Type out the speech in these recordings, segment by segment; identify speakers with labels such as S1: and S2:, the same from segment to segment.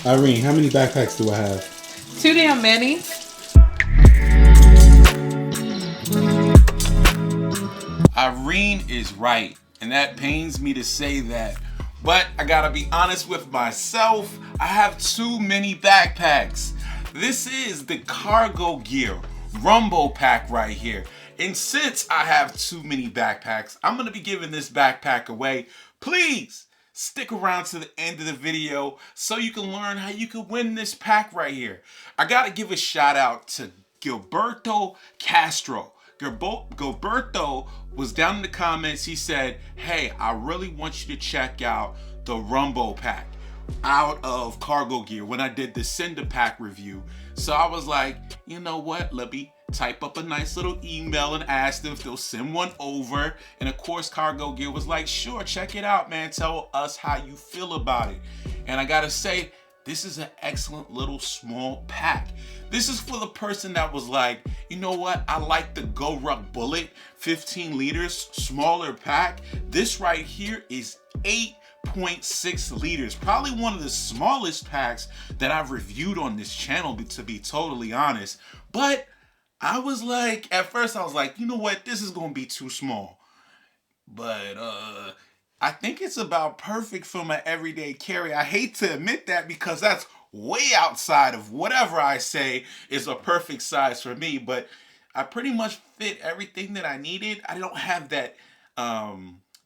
S1: Irene, how many backpacks do I have?
S2: Too damn many.
S3: Irene is right, and that pains me to say that. But I gotta be honest with myself, I have too many backpacks. This is the Cargo Gear Rumbo pack right here. And since I have too many backpacks, I'm gonna be giving this backpack away. Please stick around to the end of the video so you can learn how you can win this pack right here. I gotta give a shout out to Gilberto Castro. Gilberto was down in the comments. He said, hey, I really want you to check out the Rumbo pack out of Cargo Gear when I did the Cinder pack review. So I was like, you know what, let me type up a nice little email and ask them if they'll send one over. And of course, Cargo Gear was like, sure, check it out, man. Tell us how you feel about it. And I gotta say, this is an excellent little small pack. This is for the person that was like, you know what? I like the Go Ruck Bullet 15 liters smaller pack. This right here is 8.6 liters. Probably one of the smallest packs that I've reviewed on this channel, to be totally honest. But I was like, at first I was like, you know what? This is gonna be too small. But I think it's about perfect for my everyday carry. I hate to admit that because that's way outside of whatever I say is a perfect size for me, but I pretty much fit everything that I needed. I don't have that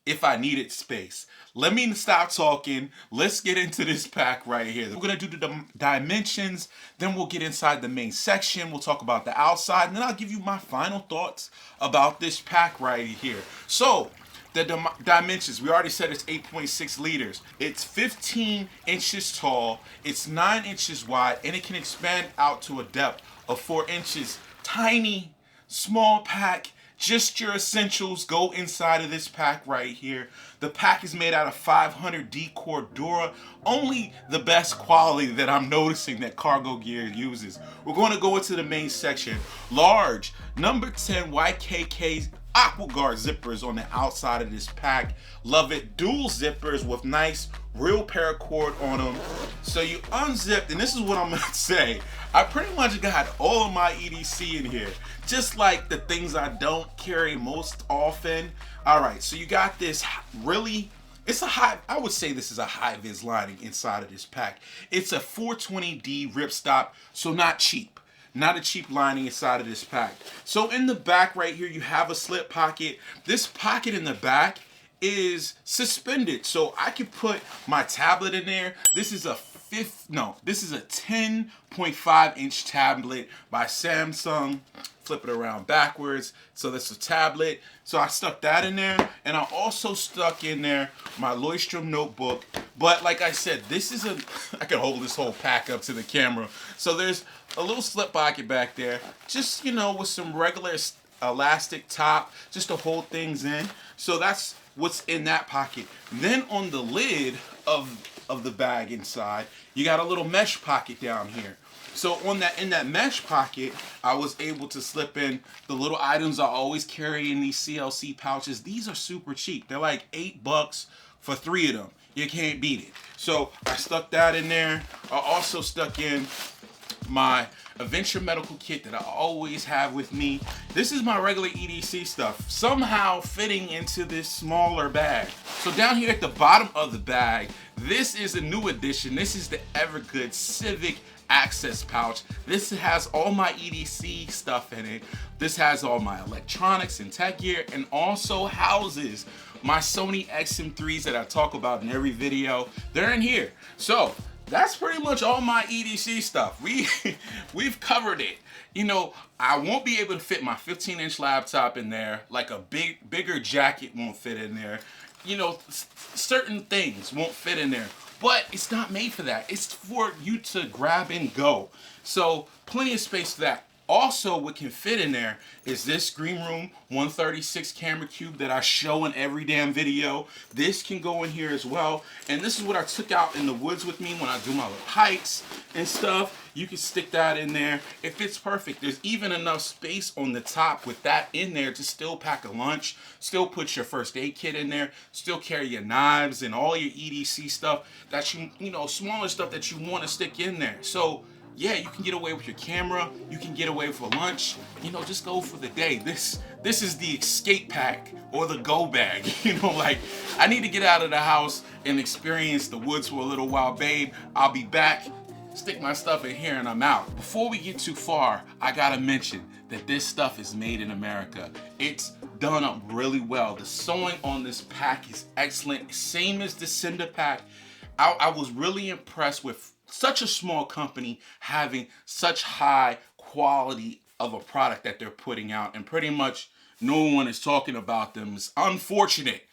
S3: if I needed space. Let me stop talking. Let's get into this pack right here. We're gonna do the dimensions, then we'll get inside the main section. We'll talk about the outside, and then I'll give you my final thoughts about this pack right here. So, the dimensions, we already said it's 8.6 liters. It's 15 inches tall, it's 9 inches wide, and it can expand out to a depth of 4 inches. Tiny, small pack. Just your essentials go inside of this pack right here. The pack is made out of 500D Cordura, only the best quality that I'm noticing that Cargo Gear uses. We're going to go into the main section. Large, number 10 YKK AquaGuard zippers on the outside of this pack. Love it. Dual zippers with nice real paracord on them. So you unzipped, and this is what I'm gonna say. I pretty much got all of my EDC in here, just like the things I don't carry most often. All right, so you got this really, it's a high, I would say this is a high vis lining inside of this pack. It's a 420D ripstop, so not cheap. Not a cheap lining inside of this pack. So in the back right here, you have a slip pocket. This pocket in the back is suspended, so I can put my tablet in there. This is a 10.5 inch tablet by Samsung. Flip it around backwards. So that's a tablet. So I stuck that in there, and I also stuck in there my Leuchtturm notebook. But like I said, this is I can hold this whole pack up to the camera. So there's a little slip pocket back there, just, you know, with some regular elastic top, just to hold things in. So that's what's in that pocket. Then on the lid of the bag inside, you got a little mesh pocket down here. So in that mesh pocket, I was able to slip in the little items I always carry in these CLC pouches. These are super cheap. They're like $8 for 3 of them. You can't beat it. So I stuck that in there. I also stuck in my Adventure Medical Kit that I always have with me. This is my regular EDC stuff, somehow fitting into this smaller bag. So down here at the bottom of the bag, this is a new addition. This is the Evergood Civic Access pouch. This has all my EDC stuff in it. This has all my electronics and tech gear, and also houses my Sony XM3s that I talk about in every video. They're in here. So that's pretty much all my EDC stuff. We've covered it. You know, I won't be able to fit my 15-inch laptop in there. Like a bigger jacket won't fit in there. You know, certain things won't fit in there. But it's not made for that. It's for you to grab and go. So plenty of space for that. Also, what can fit in there is this Green Room 136 camera cube that I show in every damn video. This can go in here as well. And this is what I took out in the woods with me when I do my little hikes and stuff. You can stick that in there. It fits perfect. There's even enough space on the top with that in there to still pack a lunch, still put your first aid kit in there, still carry your knives and all your EDC stuff that you know, smaller stuff that you want to stick in there. So yeah, you can get away with your camera, you can get away for lunch, you know, just go for the day. This is the escape pack or the go bag. You know, like, I need to get out of the house and experience the woods for a little while, babe. I'll be back, stick my stuff in here, and I'm out. Before we get too far, I gotta mention that this stuff is made in America. It's done up really well. The sewing on this pack is excellent, same as the Cinder pack. I was really impressed with such a small company having such high quality of a product that they're putting out, and pretty much no one is talking about them. It's unfortunate.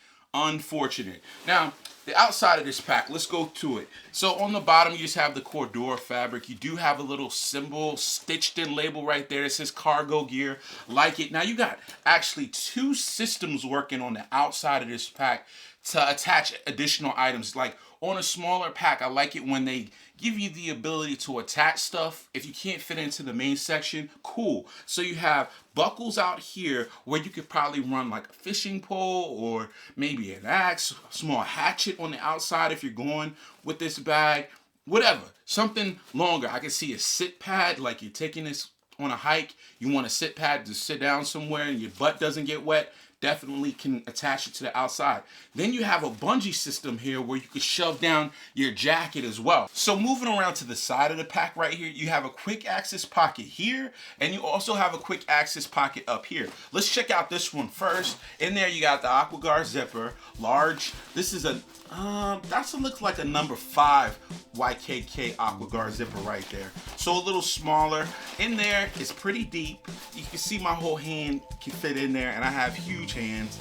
S3: Now, the outside of this pack, let's go to it. So on the bottom, you just have the Cordura fabric. You do have a little symbol stitched in label right there. It says cargo gear, like it. Now you got actually 2 systems working on the outside of this pack to attach additional items. Like on a smaller pack, I like it when they give you the ability to attach stuff. If you can't fit into the main section, cool. So you have buckles out here where you could probably run like a fishing pole or maybe an axe, a small hatchet on the outside if you're going with this bag, whatever. Something longer. I can see a sit pad, like you're taking this on a hike, you want a sit pad to sit down somewhere and your butt doesn't get wet. Definitely can attach it to the outside. Then you have a bungee system here where you can shove down your jacket as well. So moving around to the side of the pack right here, you have a quick access pocket here, and you also have a quick access pocket up here. Let's check out this one first. In there you got the AquaGuard zipper, large. This is a that looks like a number 5 YKK AquaGuard zipper right there. So a little smaller. In there, it's pretty deep. You can see my whole hand can fit in there, and I have huge hands.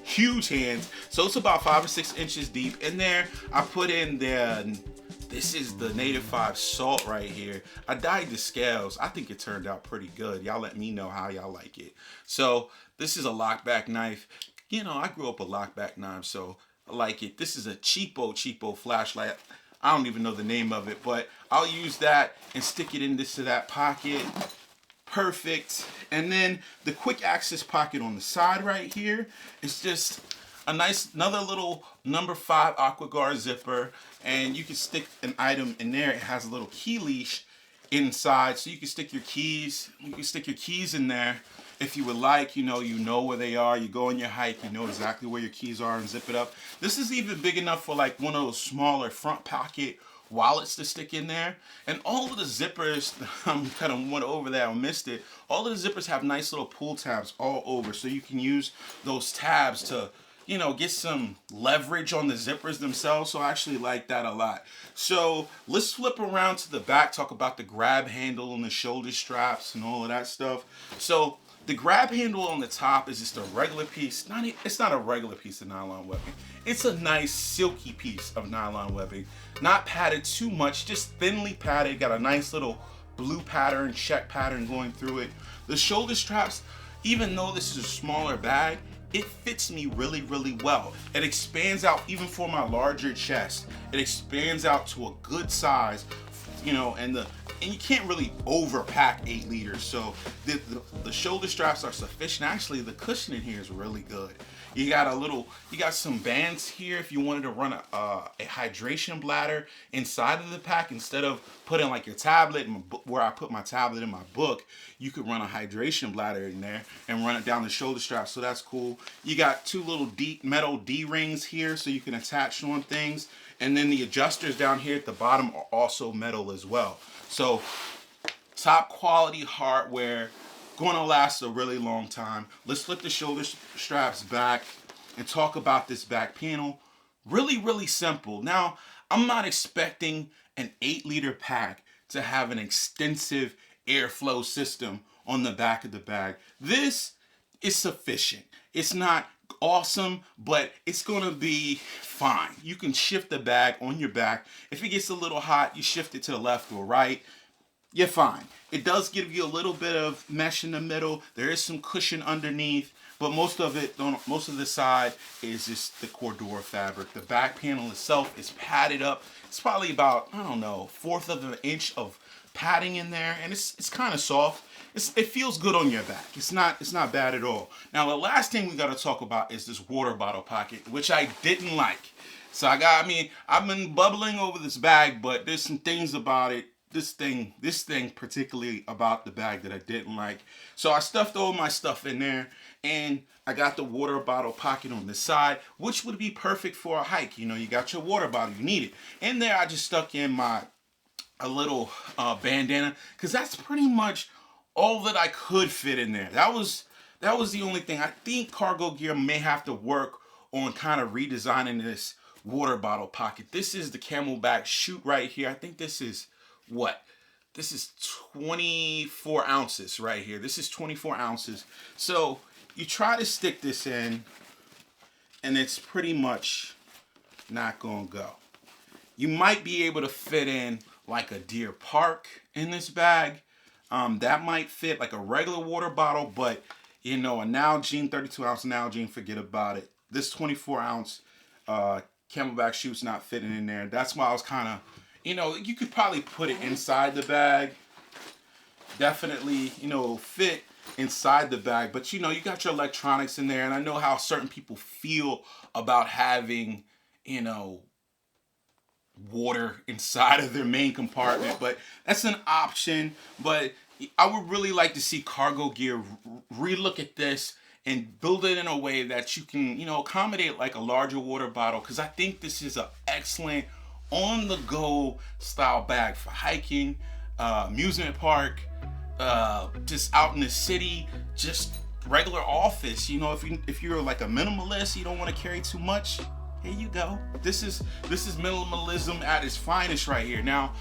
S3: Huge hands. So it's about 5 or 6 inches deep. In there, I put in this is the Native 5 salt right here. I dyed the scales. I think it turned out pretty good. Y'all let me know how y'all like it. So this is a lockback knife. You know, I grew up with lockback knives, so I like it. This is a cheapo flashlight. I don't even know the name of it, but I'll use that and stick it into that pocket. Perfect. And then the quick access pocket on the side right here is just a nice, another little number 5 AquaGuard zipper, and you can stick an item in there. It has a little key leash inside, so you can stick your keys. You can stick your keys in there if you would like. You know where they are. You go on your hike, you know exactly where your keys are, and zip it up. This is even big enough for like one of those smaller front pocket wallets to stick in there. And all of the zippers, I'm kind of went over that, I missed it. All of the zippers have nice little pull tabs all over, so you can use those tabs to, you know, get some leverage on the zippers themselves. So I actually like that a lot. So let's flip around to the back, talk about the grab handle and the shoulder straps and all of that stuff. So the grab handle on the top is just a regular piece. It's not a regular piece of nylon webbing. It's a nice silky piece of nylon webbing. Not padded too much, just thinly padded. Got a nice little blue pattern, check pattern going through it. The shoulder straps, even though this is a smaller bag, it fits me really, really well. It expands out even for my larger chest. It expands out to a good size, you know, and you can't really overpack 8 liters. So the shoulder straps are sufficient. Actually, the cushioning here is really good. You got some bands here if you wanted to run a hydration bladder inside of the pack. Instead of putting like your tablet, where I put my tablet in my book, you could run a hydration bladder in there and run it down the shoulder strap, so that's cool. You got 2 little deep metal D-rings here so you can attach on things. And then the adjusters down here at the bottom are also metal as well. So top quality hardware, going to last a really long time. Let's flip the shoulder straps back and talk about this back panel. Really, really simple. Now, I'm not expecting an 8-liter pack to have an extensive airflow system on the back of the bag. This is sufficient. It's not awesome, but it's gonna be fine. You can shift the bag on your back. If it gets a little hot, you shift it to the left or right. you're fine. It does give you a little bit of mesh in the middle. There is some cushion underneath, but most of the side is just the Cordura fabric. The back panel itself is padded up. It's probably about, I don't know, 1/4 of an inch of padding in there, and it's kind of soft. It feels good on your back. It's not bad at all. Now the last thing we got to talk about is this water bottle pocket, which I didn't like. So I've been bubbling over this bag, but there's some things about it. This thing particularly about the bag that I didn't like. So I stuffed all my stuff in there, and I got the water bottle pocket on the side, which would be perfect for a hike. You know, you got your water bottle, you need it. In there, I just stuck in a little bandana, because that's pretty much all that I could fit in there. That was the only thing. I think Cargo Gear may have to work on kind of redesigning this water bottle pocket. This is the Camelback chute right here. I think this is what? This is 24 ounces right here. This is 24 ounces. So you try to stick this in, and it's pretty much not gonna go. You might be able to fit in like a Deer Park in this bag. That might fit like a regular water bottle, but you know, a Nalgene, 32 ounce Nalgene, forget about it. This 24 ounce Camelback chute's not fitting in there. That's why I was kind of, you know, you could probably put it inside the bag. Definitely, you know, fit inside the bag, but you know, you got your electronics in there, and I know how certain people feel about having, you know, water inside of their main compartment, but that's an option. But I would really like to see Cargo Gear relook at this and build it in a way that you can, you know, accommodate like a larger water bottle, because I think this is an excellent on-the-go style bag for hiking, amusement park, just out in the city, just regular office. You know, if you're like a minimalist, you don't want to carry too much, here you go. This is minimalism at its finest right here. Now,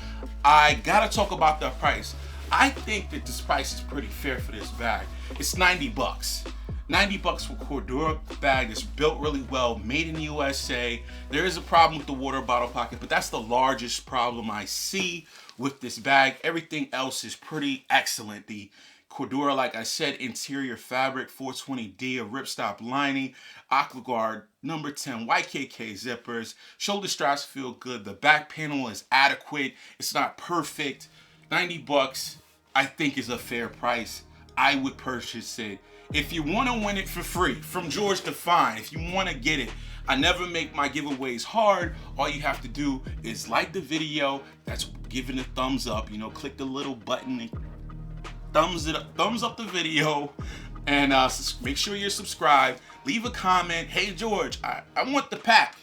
S3: I gotta talk about the price. I think that this price is pretty fair for this bag. It's 90 bucks. 90 bucks for Cordura bag that's built really well, made in the USA. There is a problem with the water bottle pocket, but that's the largest problem I see with this bag. Everything else is pretty excellent. The Cordura, like I said, interior fabric, 420D, a ripstop lining, Aquaguard number 10 YKK zippers, shoulder straps feel good, the back panel is adequate, it's not perfect. 90 bucks, I think, is a fair price. I would purchase it. If you want to win it for free from George Defined, if you want to get it, I never make my giveaways hard. All you have to do is like the video, that's giving a thumbs up, you know, click the little button and thumbs up the video, and make sure you're subscribed. Leave a comment. Hey George, I want the pack.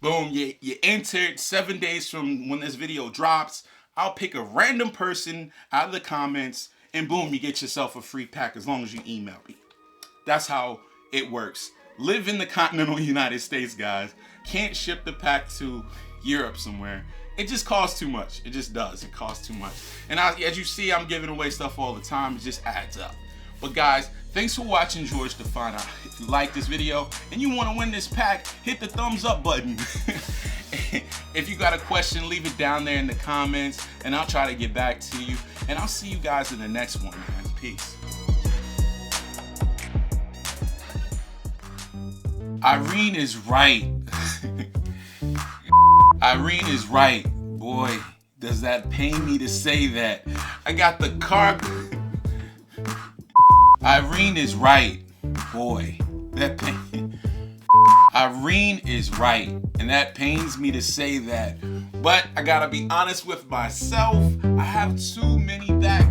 S3: Boom, you entered. 7 days from when this video drops, I'll pick a random person out of the comments, and boom, you get yourself a free pack as long as you email me. That's how it works. Live in the continental United States, guys. Can't ship the pack to Europe somewhere. It just costs too much. It just does. It costs too much. And as you see, I'm giving away stuff all the time. It just adds up. But guys, thanks for watching George Defined. If you like this video and you want to win this pack, hit the thumbs up button. If you got a question, leave it down there in the comments, and I'll try to get back to you. And I'll see you guys in the next one, man. Peace. Irene is right. Irene is right. Boy, does that pain me to say that. I got the Kargo. Irene is right. Boy, that pain. Irene is right, and that pains me to say that. But I gotta be honest with myself. I have too many back